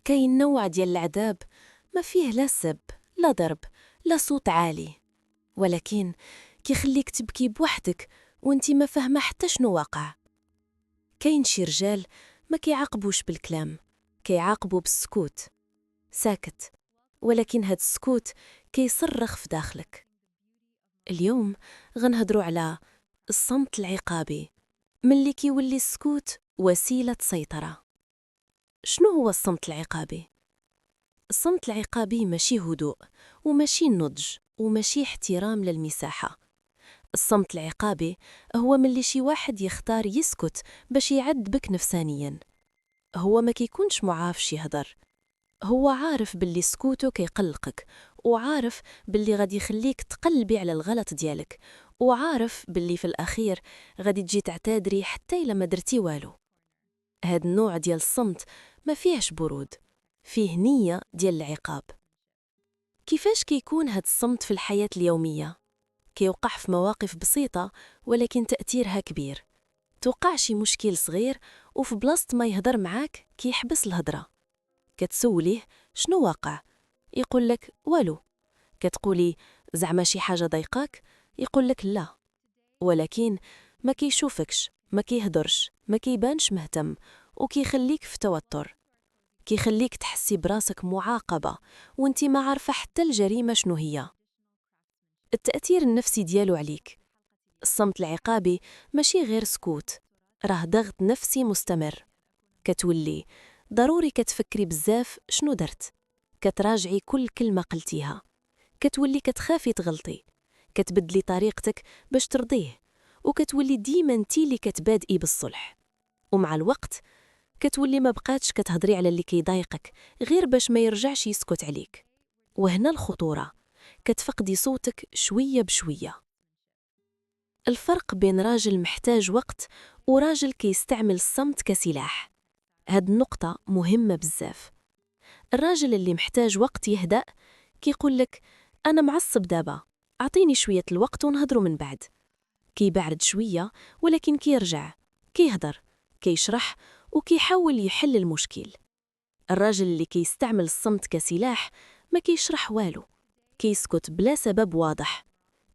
كاين نوع ديال العذاب ما فيه لا سب لا ضرب لا صوت عالي، ولكن كيخليك تبكي بوحدك وانتي ما فاهمه حتى شنو واقع. كاين شي رجال ما كيعاقبوش بالكلام، كيعاقبوا بالسكوت، ساكت، ولكن هاد السكوت كيصرخ في داخلك. اليوم غنهضروا على الصمت العقابي، ملي كيولي السكوت وسيلة سيطرة. شنو هو الصمت العقابي؟ الصمت العقابي ماشي هدوء وماشي نضج وماشي احترام للمساحة. الصمت العقابي هو ملي شي واحد يختار يسكت باش يعذبك نفسانيا. هو ما كيكونش معافش يهدر، هو عارف باللي سكوتو كيقلقك، وعارف باللي غادي يخليك تقلبي على الغلط ديالك، وعارف باللي في الأخير غادي تجي تعتذري حتى إلا ما درتي والو. هاد النوع ديال الصمت ما فيهش برود، فيه نية ديال العقاب. كيفاش كيكون هاد الصمت في الحياة اليومية؟ كيوقع في مواقف بسيطة ولكن تأثيرها كبير. توقع شي مشكل صغير وفي بلاصة ما يهدر معاك كيحبس الهضرة. كتسوليه شنو واقع؟ يقول لك والو. كتقولي زعما شي حاجة ضايقاك؟ يقول لك لا. ولكن ما كيشوفكش، ما كيهدرش، ما كيبانش مهتم، وكيخليك في توتر. كيخليك تحسي براسك معاقبة وانتي ما عارفة حتى الجريمة شنو هي. التأثير النفسي ديالو عليك. الصمت العقابي ماشي غير سكوت، راه ضغط نفسي مستمر. كتولي ضروري كتفكري بزاف شنو درت، كتراجعي كل كلمة قلتيها، كتولي كتخافي تغلطي، كتبدلي طريقتك باش ترضيه، وكتولي ديما انتي اللي كتبادئي بالصلح. ومع الوقت كتولي ما بقاتش كتهضري على اللي كيضايقك غير باش ما يرجعش يسكت عليك. وهنا الخطورة، كتفقدي صوتك شوية بشوية. الفرق بين راجل محتاج وقت وراجل كيستعمل الصمت كسلاح. هاد النقطة مهمة بزاف. الراجل اللي محتاج وقت يهدأ كيقول لك أنا معصب دابا، أعطيني شوية الوقت ونهضروا من بعد. كيبعد شوية ولكن كيرجع، كيهدر، كيشرح وكيحاول يحل المشكل. الراجل اللي كيستعمل الصمت كسلاح ما كيشرح والو، كيسكت بلا سبب واضح،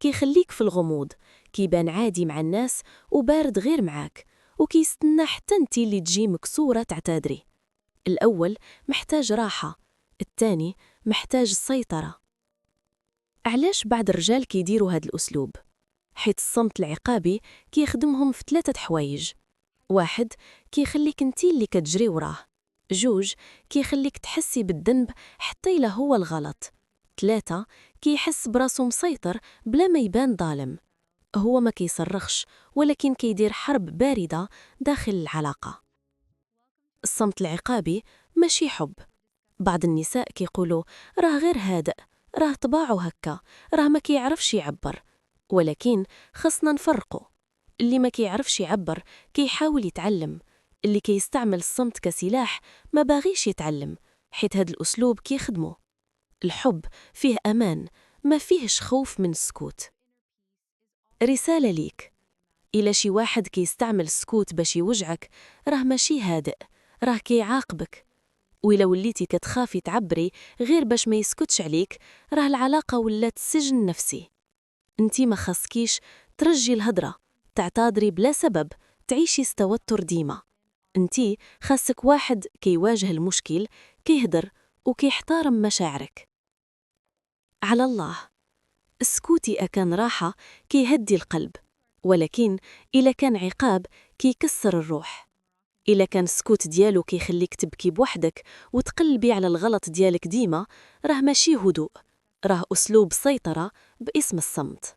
كيخليك في الغموض، كيبان عادي مع الناس وبارد غير معاك، وكيستنى حتى انتي اللي تجي مكسورة تعتذري. الأول محتاج راحة، الثاني محتاج السيطرة. علاش بعض الرجال كيديروا هاد الأسلوب؟ حيت الصمت العقابي كيخدمهم في 3 حوايج. 1 كيخليك انتي اللي كتجري وراه. 2 كيخليك تحسي بالذنب حتى إلا هو الغلط. 3 كيحس براسو مسيطر بلا ما يبان ظالم. هو ما كيصرخش ولكن كيدير حرب باردة داخل العلاقة. الصمت العقابي ماشي حب. بعض النساء كيقولوا راه غير هادئ، راه طباعه هكا، راه ما كيعرفش يعبر. ولكن خصنا نفرقوا. اللي ما كيعرفش يعبر كيحاول يتعلم، اللي كيستعمل الصمت كسلاح ما باغيش يتعلم، حيت هاد الأسلوب كيخدمه. الحب فيه أمان، ما فيهش خوف من السكوت. رسالة ليك، إلا شي واحد كيستعمل السكوت باش يوجعك راه ماشي هادئ، راه كيعاقبك. وإلا وليتي كتخافي تعبري غير باش ما يسكتش عليك راه العلاقة ولات سجن نفسي. انتي ما خاصكيش ترجي الهضرة، تعتذري بلا سبب، تعيشي التوتر ديما. انتي خاصك واحد كيواجه المشكل، كيهدر وكيحترم مشاعرك. على الله، السكوتي أكان راحة كيهدي القلب، ولكن إلا كان عقاب كيكسر الروح. إلا كان السكوت ديالو كيخليك تبكي بوحدك وتقلبي على الغلط ديالك ديما، راه ماشي هدوء، راه أسلوب سيطرة باسم الصمت.